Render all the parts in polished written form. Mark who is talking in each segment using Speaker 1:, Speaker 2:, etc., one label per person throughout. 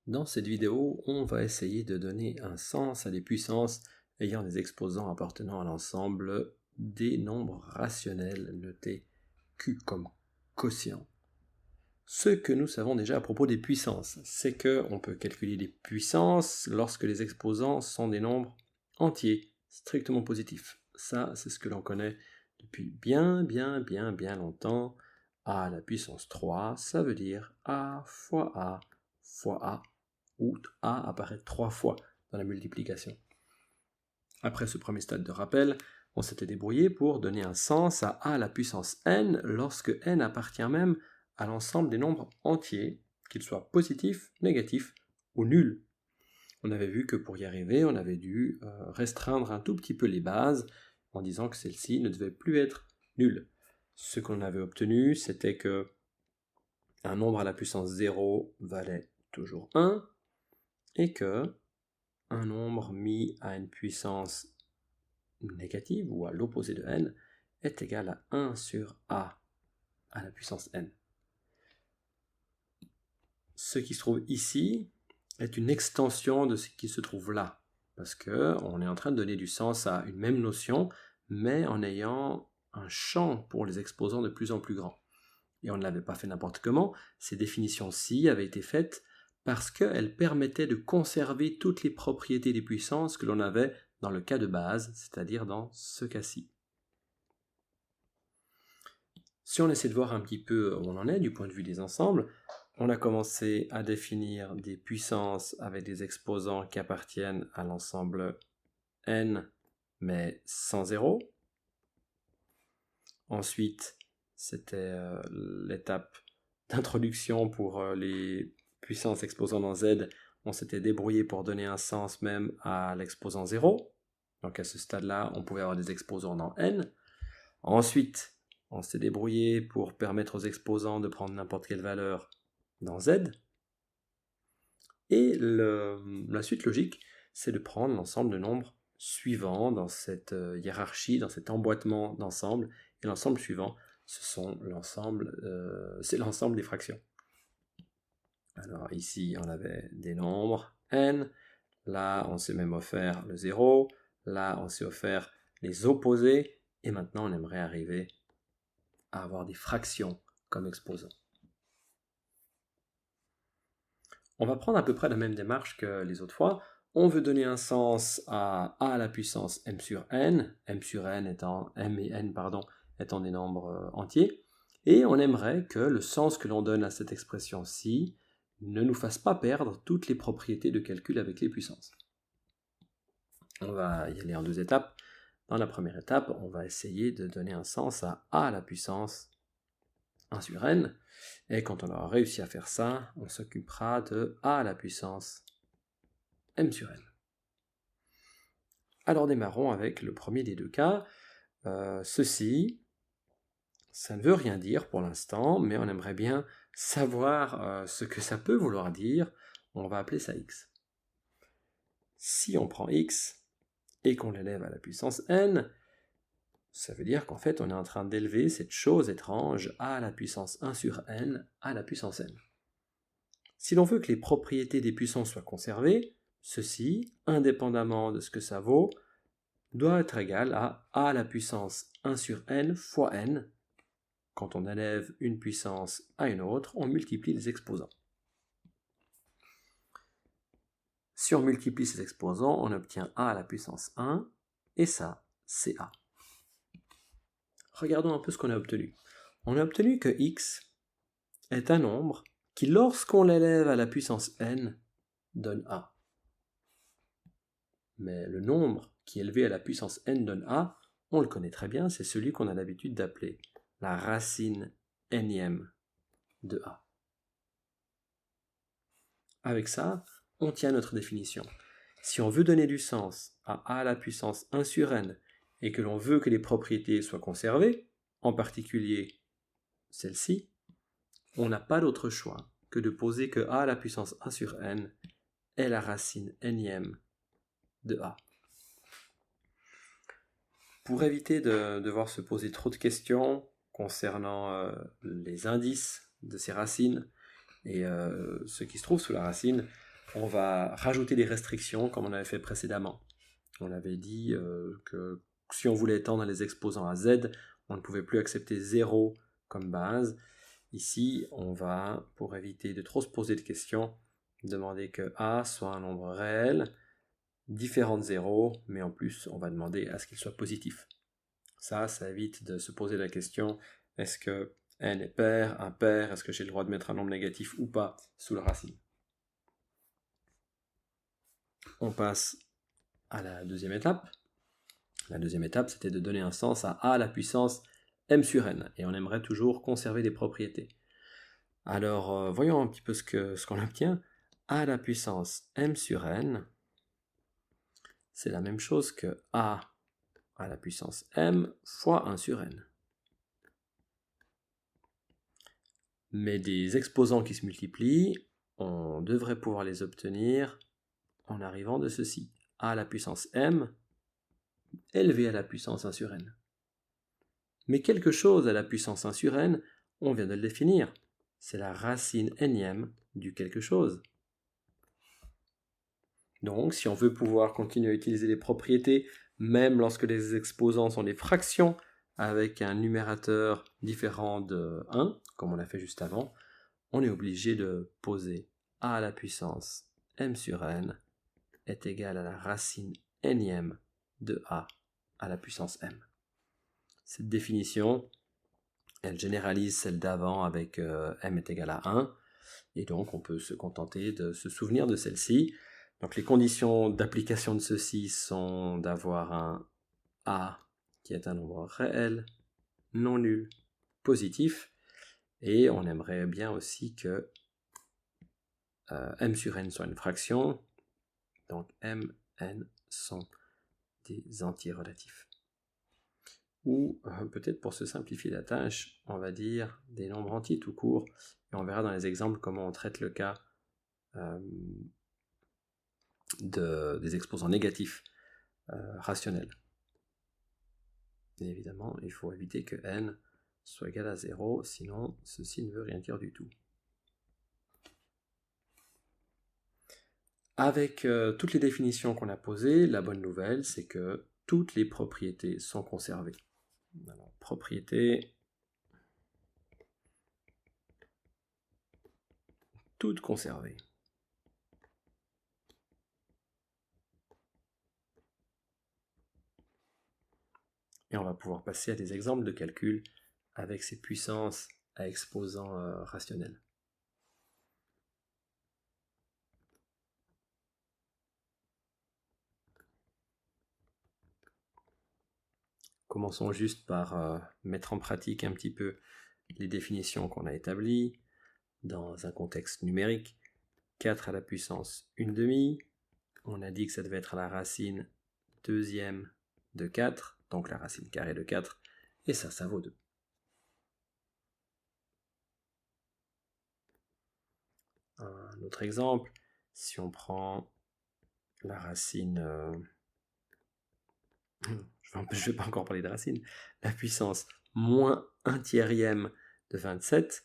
Speaker 1: Dans cette vidéo, on va essayer de donner un sens à des puissances ayant des exposants appartenant à l'ensemble des nombres rationnels notés Q comme quotient. Ce que nous savons déjà à propos des puissances, c'est qu'on peut calculer des puissances lorsque les exposants sont des nombres entiers, strictement positifs. Ça, c'est ce que l'on connaît depuis bien longtemps. A à la puissance 3, ça veut dire A fois A, où A apparaît 3 fois dans la multiplication. Après ce premier stade de rappel, on s'était débrouillé pour donner un sens à A à la puissance n lorsque n appartient même à l'ensemble des nombres entiers, qu'ils soient positifs, négatifs ou nuls. On avait vu que pour y arriver, on avait dû restreindre un tout petit peu les bases en disant que celles-ci ne devaient plus être nulles. Ce qu'on avait obtenu, c'était que un nombre à la puissance 0 valait toujours 1 et que un nombre mis à une puissance négative ou à l'opposé de n est égal à 1 sur a à la puissance n. Ce qui se trouve ici est une extension de ce qui se trouve là, parce qu'on est en train de donner du sens à une même notion, mais en ayant un champ pour les exposants de plus en plus grand. Et on ne l'avait pas fait n'importe comment, ces définitions-ci avaient été faites parce qu'elles permettaient de conserver toutes les propriétés des puissances que l'on avait dans le cas de base, c'est-à-dire dans ce cas-ci. Si on essaie de voir un petit peu où on en est du point de vue des ensembles, on a commencé à définir des puissances avec des exposants qui appartiennent à l'ensemble n, mais sans zéro. Ensuite, c'était l'étape d'introduction pour les puissances exposant dans z. On s'était débrouillé pour donner un sens même à l'exposant 0. Donc à ce stade-là, on pouvait avoir des exposants dans n. Ensuite, on s'est débrouillé pour permettre aux exposants de prendre n'importe quelle valeur dans z. Et la suite logique, c'est de prendre l'ensemble de nombres suivants dans cette hiérarchie, dans cet emboîtement d'ensemble. Et l'ensemble suivant, c'est l'ensemble des fractions. Alors ici, on avait des nombres n. Là, on s'est même offert le 0. Là, on s'est offert les opposés. Et maintenant, on aimerait arriver à avoir des fractions comme exposants. On va prendre à peu près la même démarche que les autres fois. On veut donner un sens à a à la puissance m sur n étant m et n étant des nombres entiers, et on aimerait que le sens que l'on donne à cette expression-ci ne nous fasse pas perdre toutes les propriétés de calcul avec les puissances. On va y aller en deux étapes. Dans la première étape, on va essayer de donner un sens à a à la puissance 1 sur n, et quand on aura réussi à faire ça, on s'occupera de a à la puissance m sur n. Alors démarrons avec le premier des deux cas. Ceci, ça ne veut rien dire pour l'instant, mais on aimerait bien savoir ce que ça peut vouloir dire. On va appeler ça x. Si on prend x et qu'on l'élève à la puissance n, ça veut dire qu'en fait on est en train d'élever cette chose étrange a à la puissance 1 sur n à la puissance n. Si l'on veut que les propriétés des puissances soient conservées, ceci, indépendamment de ce que ça vaut, doit être égal à a à la puissance 1 sur n fois n. Quand on élève une puissance à une autre, on multiplie les exposants. Si on multiplie ces exposants, on obtient a à la puissance 1, et ça, c'est a. Regardons un peu ce qu'on a obtenu. On a obtenu que x est un nombre qui, lorsqu'on l'élève à la puissance n, donne a. Mais le nombre qui élevé à la puissance n donne a, on le connaît très bien, c'est celui qu'on a l'habitude d'appeler la racine nème de a. Avec ça, on tient notre définition. Si on veut donner du sens à a à la puissance 1 sur n et que l'on veut que les propriétés soient conservées, en particulier celle-ci, on n'a pas d'autre choix que de poser que a à la puissance 1 sur n est la racine nème de a. Pour éviter de devoir se poser trop de questions concernant les indices de ces racines et ce qui se trouve sous la racine, on va rajouter des restrictions comme on avait fait précédemment. On avait dit que si on voulait étendre les exposants à z, on ne pouvait plus accepter 0 comme base. Ici, on va, pour éviter de trop se poser de questions, demander que a soit un nombre réel, différent de 0, mais en plus, on va demander à ce qu'il soit positif. Ça évite de se poser la question, est-ce que n est pair, impair, est-ce que j'ai le droit de mettre un nombre négatif ou pas sous la racine. On passe à la deuxième étape. La deuxième étape, c'était de donner un sens à a à la puissance m sur n, et on aimerait toujours conserver des propriétés. Alors, voyons un petit peu ce qu'on obtient. A à la puissance m sur n, c'est la même chose que a à la puissance m fois 1 sur n. Mais des exposants qui se multiplient, on devrait pouvoir les obtenir en arrivant de ceci. A à la puissance m élevé à la puissance 1 sur n. Mais quelque chose à la puissance 1 sur n, on vient de le définir. C'est la racine énième du quelque chose. Donc, si on veut pouvoir continuer à utiliser les propriétés, même lorsque les exposants sont des fractions, avec un numérateur différent de 1, comme on l'a fait juste avant, on est obligé de poser a à la puissance m sur n est égal à la racine énième de a à la puissance m. Cette définition, elle généralise celle d'avant avec m est égal à 1, et donc on peut se contenter de se souvenir de celle-ci. Donc les conditions d'application de ceci sont d'avoir un a qui est un nombre réel, non nul, positif, et on aimerait bien aussi que m sur n soit une fraction, donc m, n sont des entiers relatifs. Ou peut-être pour se simplifier la tâche, on va dire des nombres entiers tout court, et on verra dans les exemples comment on traite le cas des exposants négatifs rationnels. Et évidemment, il faut éviter que n soit égal à 0, sinon ceci ne veut rien dire du tout. Avec toutes les définitions qu'on a posées, la bonne nouvelle, c'est que toutes les propriétés sont conservées. Alors, propriétés, toutes conservées. Et on va pouvoir passer à des exemples de calcul avec ces puissances à exposants rationnels. Commençons juste par mettre en pratique un petit peu les définitions qu'on a établies dans un contexte numérique. 4 à la puissance 1/2, on a dit que ça devait être la racine deuxième de 4, donc la racine carrée de 4, et ça vaut 2. Un autre exemple, si on prend la racine... je ne vais pas encore parler de racine. La puissance moins 1/3 de 27,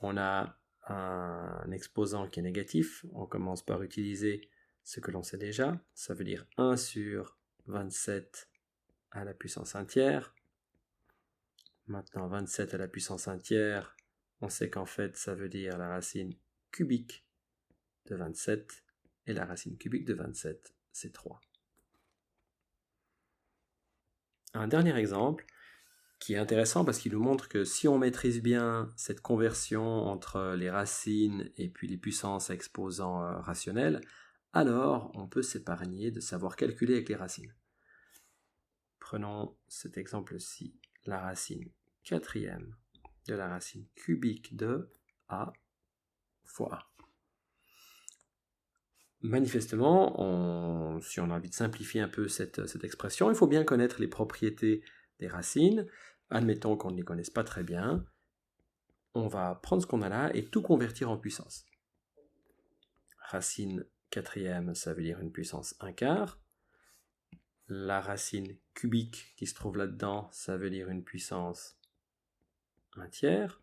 Speaker 1: on a un exposant qui est négatif. On commence par utiliser ce que l'on sait déjà. Ça veut dire 1 sur 27 à la puissance 1/3. Maintenant, 27 à la puissance 1/3, on sait qu'en fait, ça veut dire la racine cubique de 27. Et la racine cubique de 27, c'est 3. Un dernier exemple qui est intéressant parce qu'il nous montre que si on maîtrise bien cette conversion entre les racines et puis les puissances à exposants rationnels, alors on peut s'épargner de savoir calculer avec les racines. Prenons cet exemple-ci, la racine quatrième de la racine cubique de a fois a. Manifestement, si on a envie de simplifier un peu cette expression, il faut bien connaître les propriétés des racines. Admettons qu'on ne les connaisse pas très bien. On va prendre ce qu'on a là et tout convertir en puissance. Racine quatrième, ça veut dire une puissance 1/4. La racine cubique qui se trouve là-dedans, ça veut dire une puissance 1/3.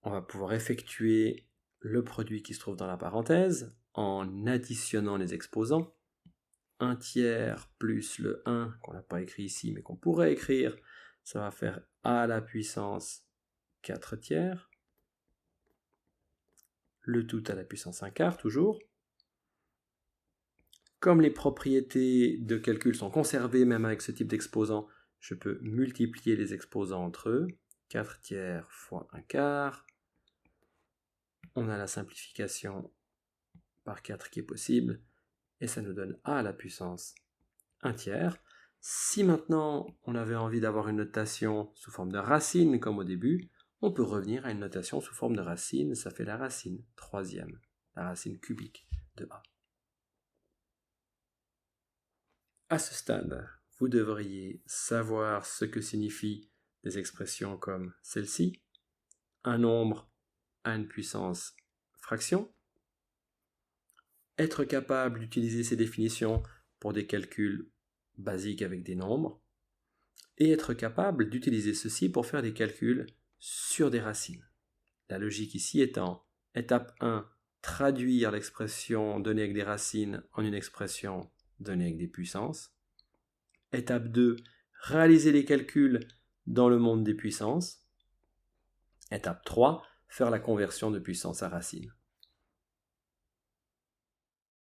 Speaker 1: On va pouvoir effectuer le produit qui se trouve dans la parenthèse en additionnant les exposants. 1 tiers plus le 1 qu'on n'a pas écrit ici mais qu'on pourrait écrire, ça va faire a à la puissance 4 tiers. Le tout à la puissance 1 quart toujours. Comme les propriétés de calcul sont conservées même avec ce type d'exposant, je peux multiplier les exposants entre eux. 4 tiers fois 1 quart. On a la simplification par 4 qui est possible. Et ça nous donne a à la puissance 1 tiers. Si maintenant on avait envie d'avoir une notation sous forme de racine comme au début, on peut revenir à une notation sous forme de racine. Ça fait la racine troisième, la racine cubique de a. À ce stade, vous devriez savoir ce que signifient des expressions comme celle-ci. Un nombre à une puissance fraction. Être capable d'utiliser ces définitions pour des calculs basiques avec des nombres. Et être capable d'utiliser ceci pour faire des calculs sur des racines. La logique ici étant, étape 1, traduire l'expression donnée avec des racines en une expression donnée avec des puissances. Étape 2, réaliser les calculs dans le monde des puissances. Étape 3, faire la conversion de puissance à racine.